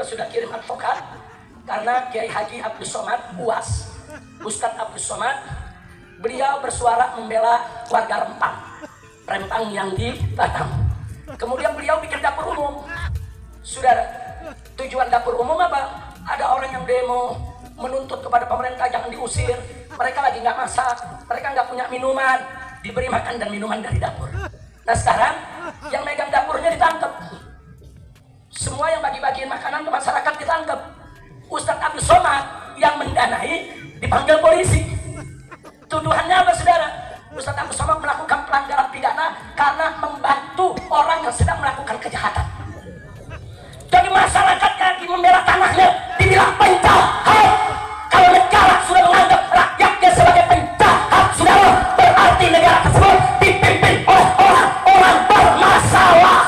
sudah kirim advokat karena Kiai Haji Abdus Somad UAS, Ustadz Abdus Somad, beliau bersuara membela warga Rempang yang di Batam. Kemudian beliau bikin dapur umum. Saudara, tujuan dapur umum apa? Ada orang yang demo menuntut kepada pemerintah jangan diusir. Mereka lagi nggak masak, mereka nggak punya minuman, diberi makan dan minuman dari dapur. Nah sekarang yang megang dapurnya ditangkap. Semua yang bagi-bagiin makanan ke masyarakat ditangkap. Ustadz Abdus Somad yang mendanai dipanggil polisi. Tuduhannya apa saudara? Ustadz Abdus Somad melakukan pelanggaran pidana karena membantu orang yang sedang melakukan kejahatan. Jadi masyarakatnya lagi membela tanahnya dibilang penjahat. Kalau negara sudah menganggap rakyatnya sebagai penjahat, saudara, berarti negara tersebut dipimpin oleh orang-orang bermasalah.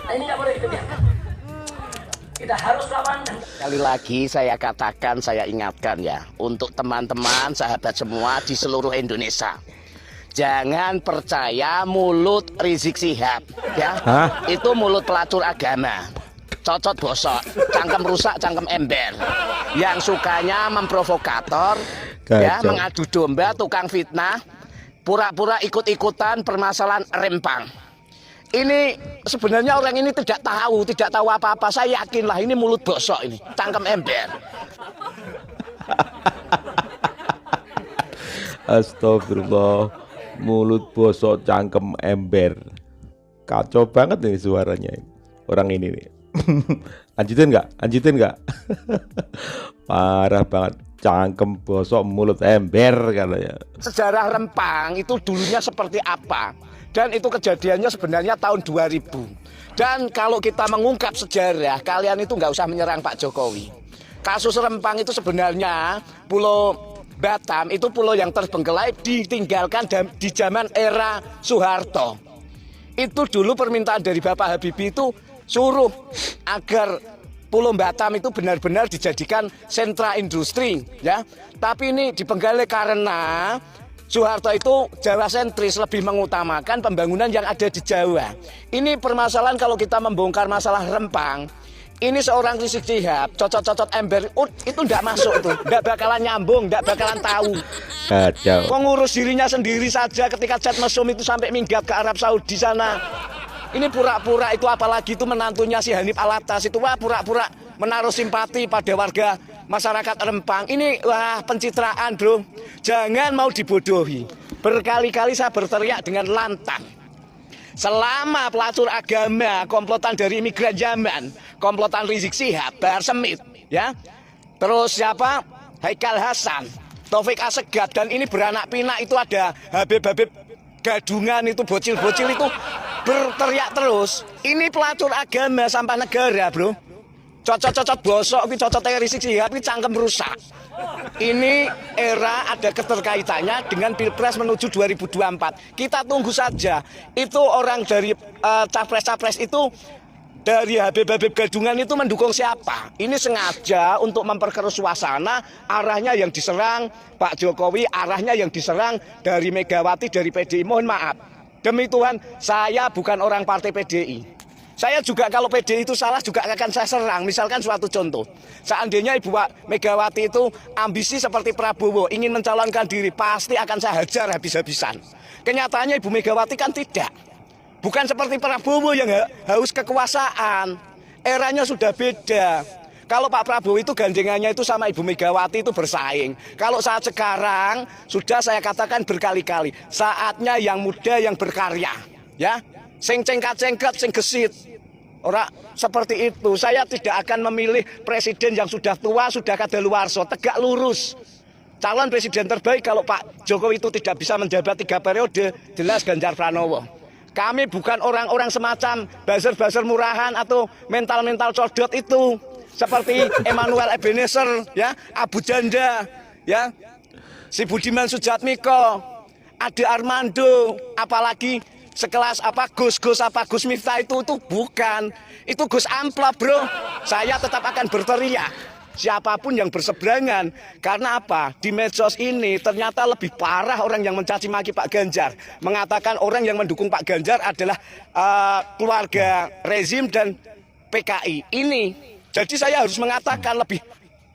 Nah, ini nggak boleh kita biarkan. Kita harus lawan. Sekali lagi saya katakan, saya ingatkan ya, untuk teman-teman, sahabat semua di seluruh Indonesia. Jangan percaya mulut Rizik Syihab, ya. Itu mulut pelacur agama, cocot bosok, cangkem rusak, cangkem ember, yang sukanya memprovokator, ya, mengadu domba, tukang fitnah, pura-pura ikut-ikutan permasalahan Rempang. Ini sebenarnya orang ini tidak tahu apa-apa. Saya yakinlah ini mulut bosok ini, cangkem ember. Astagfirullah, mulut bosok cangkem ember. Kacau banget nih suaranya orang ini nih. Lanjutin nggak? Parah banget, cangkem bosok mulut ember katanya. Sejarah Rempang itu dulunya seperti apa? Dan itu kejadiannya sebenarnya tahun 2000. Dan kalau kita mengungkap sejarah, kalian itu nggak usah menyerang Pak Jokowi. Kasus Rempang itu sebenarnya Pulau Batam itu pulau yang terbengkelai ditinggalkan di zaman era Soeharto. Itu dulu permintaan dari Bapak Habibie itu suruh agar Pulau Batam itu benar-benar dijadikan sentra industri, ya. Tapi ini dibengkelai karena Soeharto itu Jawa sentris, lebih mengutamakan pembangunan yang ada di Jawa. Ini permasalahan kalau kita membongkar masalah Rempang. Ini seorang Rizik Syihab, cocot-cocot ember, itu enggak masuk itu. Enggak bakalan nyambung, enggak bakalan tahu. Kacau. Mengurus dirinya sendiri saja ketika Chat Mesum itu sampai minggat ke Arab Saudi sana. Ini pura-pura itu, apalagi itu menantunya si Hanif Alatas itu, wah pura-pura menaruh simpati pada warga masyarakat Rempang. Ini wah pencitraan bro, jangan mau dibodohi. Berkali-kali saya berteriak dengan lantang. Selama pelacur agama, komplotan dari imigran Yaman, komplotan Rizik Syihab, Bahar Smith, ya, terus siapa, Haikal Hasan, Taufik Assegaf, dan ini beranak pinak itu ada Habib-Habib gadungan itu, bocil-bocil itu berteriak terus. Ini pelacur agama sampah negara bro. Cocot-cocot bosok, ini cocot Rizik Syihab, ini cangkem rusak. Ini era ada keterkaitannya dengan Pilpres menuju 2024. Kita tunggu saja. Itu orang dari capres-capres itu, dari Habib-Habib gadungan itu mendukung siapa? Ini sengaja untuk memperkeruh suasana, arahnya yang diserang Pak Jokowi, arahnya yang diserang dari Megawati, dari PDI. Mohon maaf, demi Tuhan, saya bukan orang partai PDI. Saya juga kalau PDI itu salah juga akan saya serang. Misalkan suatu contoh, seandainya Ibu Megawati itu ambisi seperti Prabowo, ingin mencalonkan diri, pasti akan saya hajar habis-habisan. Kenyataannya Ibu Megawati kan tidak. Bukan seperti Prabowo yang haus kekuasaan. Eranya sudah beda. Kalau Pak Prabowo itu gandengannya itu sama Ibu Megawati itu bersaing. Kalau saat sekarang sudah saya katakan berkali-kali, saatnya yang muda yang berkarya, ya. Sing cengkat-cengkat, sing gesit. Ora seperti itu. Saya tidak akan memilih presiden yang sudah tua, sudah kadaluarsa, tegak lurus. Calon presiden terbaik kalau Pak Jokowi itu tidak bisa menjabat 3 periode, jelas Ganjar Pranowo. Kami bukan orang-orang semacam buzzer-buzzer murahan atau mental-mental codot itu. Seperti Emmanuel Ebenezer, ya, Abu Janda, ya, si Budiman Sujatmiko, Ade Armando, apalagi sekelas apa Gus Miftah itu bukan. Itu Gus Amplop bro. Saya tetap akan berteriak siapapun yang berseberangan. Karena apa? Di medsos ini ternyata lebih parah orang yang mencaci maki Pak Ganjar. Mengatakan orang yang mendukung Pak Ganjar adalah keluarga rezim dan PKI ini. Jadi saya harus mengatakan lebih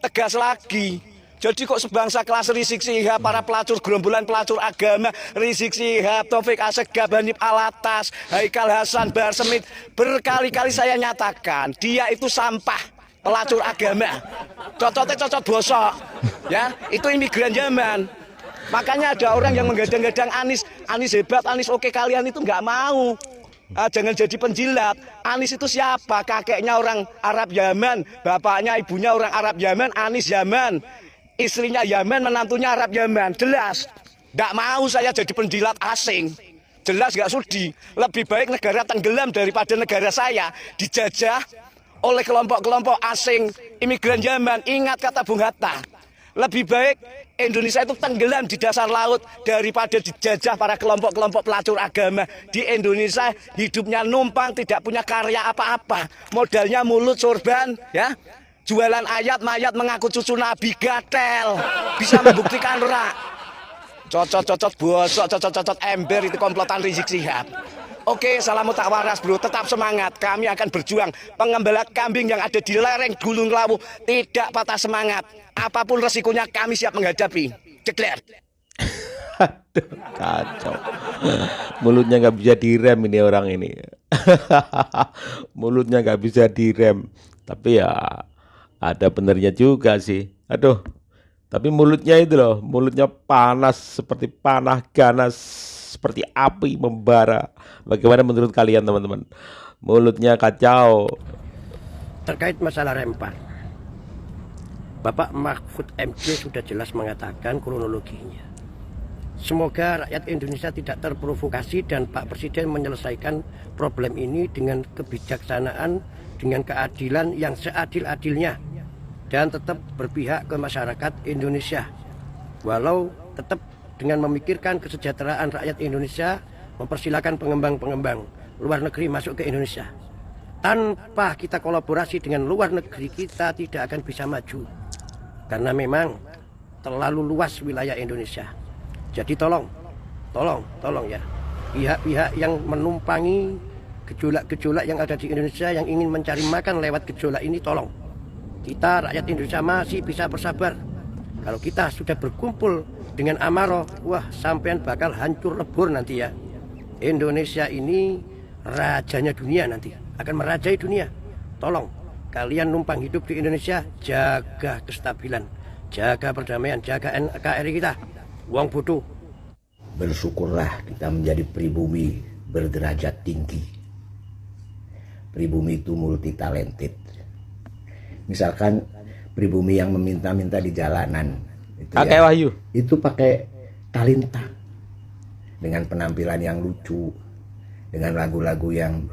tegas lagi. Jadi kok sebangsa kelas Rizik Syihab, para pelacur gerombolan pelacur agama, Rizik Syihab, Taufik Assegaf, Hanif Alatas, Haikal Hasan, Bahar Smith, berkali-kali saya nyatakan dia itu sampah pelacur agama. Cocotnya cocot bosok, ya itu imigran zaman. Makanya ada orang yang menggadang-gadang Anies hebat, Anies oke, kalian itu nggak mau. Jangan jadi penjilat. Anies itu siapa? Kakeknya orang Arab Yaman, bapaknya ibunya orang Arab Yaman, Anies Yaman. Istrinya Yaman, menantunya Arab Yaman. Jelas, nggak mau saya jadi penjilat asing. Jelas nggak sudi. Lebih baik negara tenggelam daripada negara saya dijajah oleh kelompok-kelompok asing imigran Yaman. Ingat kata Bung Hatta. Lebih baik Indonesia itu tenggelam di dasar laut daripada dijajah para kelompok-kelompok pelacur agama. Di Indonesia hidupnya numpang, tidak punya karya apa-apa. Modalnya mulut sorban, ya. Jualan ayat mayat mengaku cucu Nabi, gatel. Bisa membuktikan ora? Cocot-cocot bosok, cocot-cocot ember, itu komplotan Rizik Syihab. Oke, salamu tak waras bro, tetap semangat. Kami akan berjuang. Pengembala kambing yang ada di lereng Gunung Lawu tidak patah semangat. Apapun resikonya kami siap menghadapi. Cekler. Aduh, kacau. Mulutnya nggak bisa direm ini orang ini. Mulutnya nggak bisa direm. Tapi ya ada benernya juga sih. Aduh, tapi mulutnya itu loh, mulutnya panas seperti panah ganas, seperti api membara. Bagaimana menurut kalian teman-teman? Mulutnya kacau. Terkait masalah rem 4, Bapak Mahfud MD sudah jelas mengatakan kronologinya. Semoga rakyat Indonesia tidak terprovokasi dan Pak Presiden menyelesaikan problem ini dengan kebijaksanaan, dengan keadilan yang seadil-adilnya, dan tetap berpihak ke masyarakat Indonesia. Walau tetap dengan memikirkan kesejahteraan rakyat Indonesia, mempersilahkan pengembang-pengembang luar negeri masuk ke Indonesia. Tanpa kita kolaborasi dengan luar negeri, kita tidak akan bisa maju. Karena memang terlalu luas wilayah Indonesia. Jadi tolong ya, pihak-pihak yang menumpangi gejolak-gejolak yang ada di Indonesia, yang ingin mencari makan lewat gejolak ini, tolong. Kita rakyat Indonesia masih bisa bersabar. Kalau kita sudah berkumpul dengan amarah, wah sampean bakal hancur lebur nanti ya. Indonesia ini rajanya dunia nanti, akan merajai dunia. Tolong, kalian numpang hidup di Indonesia, jaga kestabilan, jaga perdamaian, jaga NKRI kita. Uang butuh. Bersyukurlah kita menjadi pribumi berderajat tinggi. Pribumi itu multi talented. Misalkan pribumi yang meminta-minta di jalanan itu Kakek Wahyu itu pakai talenta, dengan penampilan yang lucu, dengan lagu-lagu yang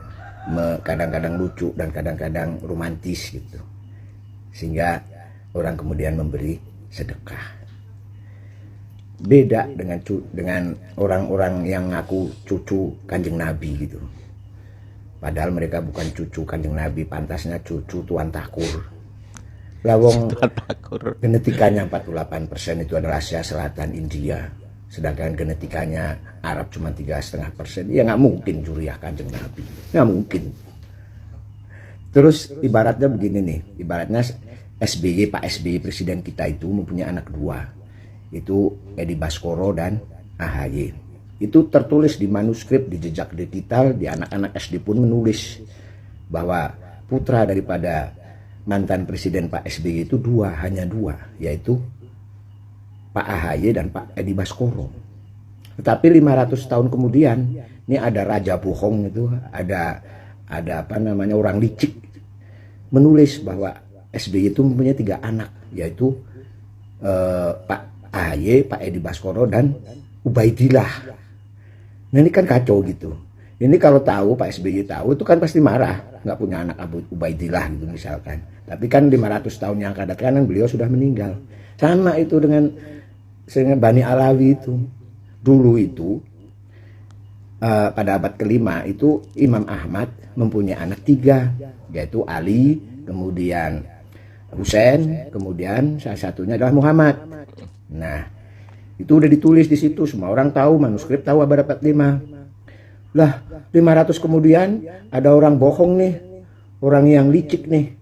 kadang-kadang lucu dan kadang-kadang romantis gitu, sehingga orang kemudian memberi sedekah. Beda dengan orang-orang yang ngaku cucu Kanjeng Nabi gitu, padahal mereka bukan cucu Kanjeng Nabi, pantasnya cucu Tuan Takur. Lawong genetikanya 48% itu adalah Asia Selatan India, sedangkan genetikanya Arab cuma 3,5%. Ya nggak mungkin Juriyah Kanjeng Nabi, nggak mungkin. Terus ibaratnya begini nih, ibaratnya SBY, Pak SBY presiden kita itu mempunyai anak dua, itu Edi Baskoro dan AHY. Itu tertulis di manuskrip, di jejak digital, di anak-anak SD pun menulis bahwa putra daripada mantan presiden Pak SBY itu hanya dua, yaitu Pak AHY dan Pak Edi Baskoro. Tetapi 500 tahun kemudian, ini ada raja bohong itu, ada apa namanya, orang licik, menulis bahwa SBY itu mempunyai 3 anak, yaitu Pak AHY, Pak Edi Baskoro, dan Ubaidillah. Nah ini kan kacau gitu. Ini kalau tahu, Pak SBY tahu, itu kan pasti marah, nggak punya anak Abu Ubaidillah gitu misalkan. Tapi kan 500 tahun yang akan datang beliau sudah meninggal. Sama itu dengan Bani Alawi itu. Dulu itu pada abad kelima itu Imam Ahmad mempunyai anak 3, yaitu Ali, kemudian Husain, kemudian salah satunya adalah Muhammad. Nah, itu udah ditulis di situ, semua orang tahu, manuskrip tahu abad 5. Lah, 500 kemudian ada orang bohong nih. orang yang licik nih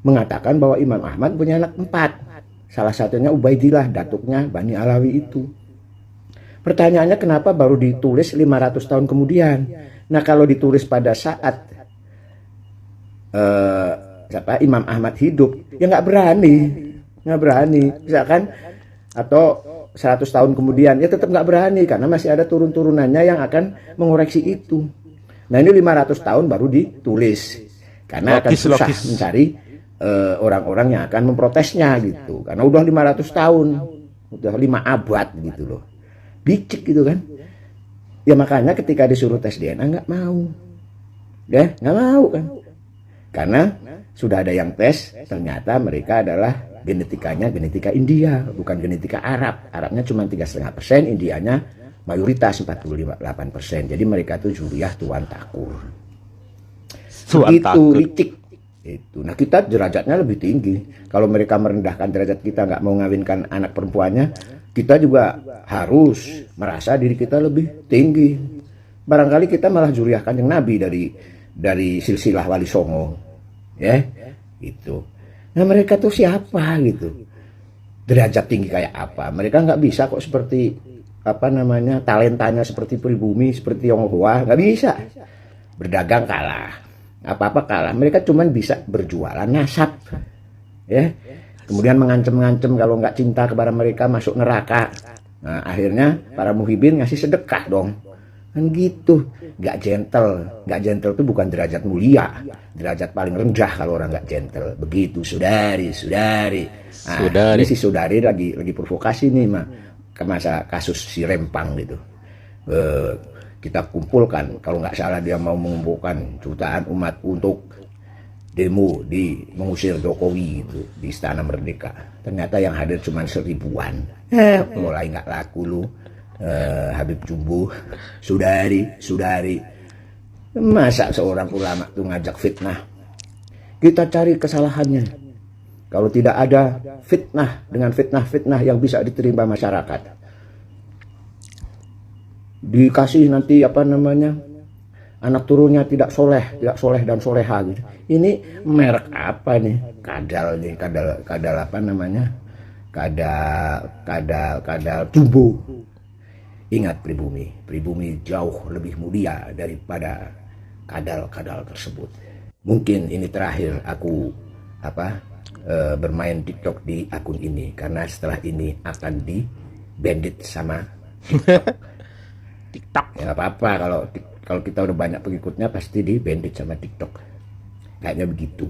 mengatakan bahwa Imam Ahmad punya anak 4. Salah satunya Ubaidillah, datuknya Bani Alawi itu. Pertanyaannya kenapa baru ditulis 500 tahun kemudian? Nah kalau ditulis pada saat Imam Ahmad hidup, ya nggak berani. Misalkan atau 100 tahun kemudian, ya tetap nggak berani karena masih ada turun-turunannya yang akan mengoreksi itu. Nah ini 500 tahun baru ditulis karena akan susah mencari orang-orang yang akan memprotesnya gitu. Karena udah 500 tahun, udah 5 abad gitu loh. Bicik gitu kan. Ya makanya ketika disuruh tes DNA nggak mau. Ya nggak mau kan. Karena sudah ada yang tes, ternyata mereka adalah genetikanya genetika India, bukan genetika Arab. Arabnya cuma 3,5%, Indianya mayoritas 48%. Jadi mereka tuh juriyah tuan takur. Itu licik. Itu. Nah kita derajatnya lebih tinggi. Kalau mereka merendahkan derajat kita, nggak mau ngawinkan anak perempuannya, kita juga harus merasa diri kita lebih tinggi. Barangkali kita malah juriyahkan yang Nabi dari silsilah Wali Songo, ya, gitu. Nah mereka tuh siapa gitu? Derajat tinggi kayak apa? Mereka nggak bisa kok seperti talentanya seperti pribumi, seperti Tionghoa, nggak bisa. Berdagang kalah, apa-apa kalah. Mereka cuman bisa berjualan nasab, ya. Kemudian mengancam-ngancam kalau nggak cinta kepada mereka masuk neraka. Nah akhirnya para muhibin ngasih sedekah dong. Kan gitu, nggak gentle itu bukan derajat mulia, derajat paling rendah kalau orang nggak gentle. Begitu saudari. Nah, ini si saudari lagi provokasi nih mah ke masa kasus si Rempang gitu. Kita kumpulkan, kalau nggak salah dia mau mengumpulkan jutaan umat untuk demo mengusir Jokowi itu di Istana Merdeka. Ternyata yang hadir cuma 1000-an. Mulai nggak laku lu. Habib Jumbo, saudari, masa seorang ulama tuh ngajak fitnah? Kita cari kesalahannya. Kalau tidak ada fitnah dengan fitnah yang bisa diterima masyarakat, dikasih nanti anak turunnya tidak soleh dan soleha gitu. Ini merek apa nih? Kadal Jumbo. Ingat pribumi jauh lebih mulia daripada kadal tersebut. Mungkin ini terakhir aku bermain TikTok di akun ini karena setelah ini akan di-bandit sama TikTok. Ya apa-apa kalau kita udah banyak pengikutnya pasti di-bandit sama TikTok. Kayaknya begitu.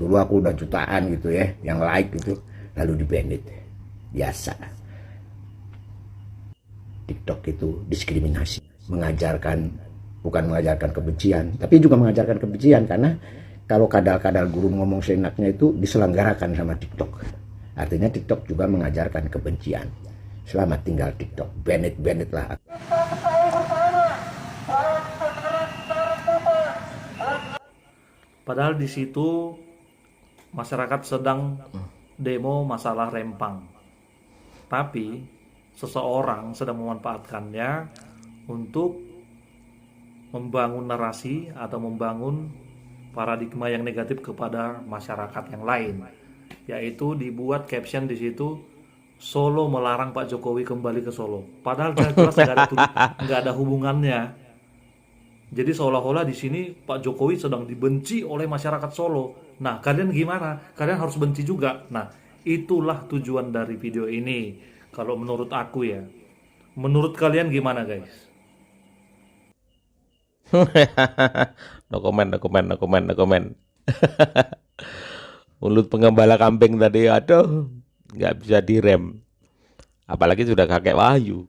Dulu aku udah jutaan gitu ya, yang like gitu, lalu di-bandit. Biasa. TikTok itu diskriminasi, bukan mengajarkan kebencian, tapi juga mengajarkan kebencian karena kalau kadal-kadal guru ngomong seenaknya itu diselenggarakan sama TikTok. Artinya TikTok juga mengajarkan kebencian. Selamat tinggal TikTok, bandit lah. Padahal di situ masyarakat sedang demo masalah Rempang, tapi seseorang sedang memanfaatkannya untuk membangun narasi atau membangun paradigma yang negatif kepada masyarakat yang lain, yaitu dibuat caption di situ, Solo melarang Pak Jokowi kembali ke Solo. Padahal jelas nggak ada hubungannya. Jadi seolah-olah di sini Pak Jokowi sedang dibenci oleh masyarakat Solo. Nah, kalian gimana? Kalian harus benci juga. Nah, itulah tujuan dari video ini. Kalau menurut aku ya. Menurut kalian gimana guys? No comment. Mulut pengembala kambing tadi, aduh, nggak bisa direm. Apalagi sudah kakek Wahyu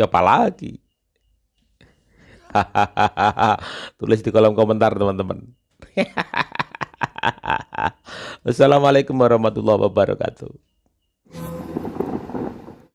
apalagi. Tulis di kolom komentar teman-teman. Wassalamualaikum warahmatullahi wabarakatuh.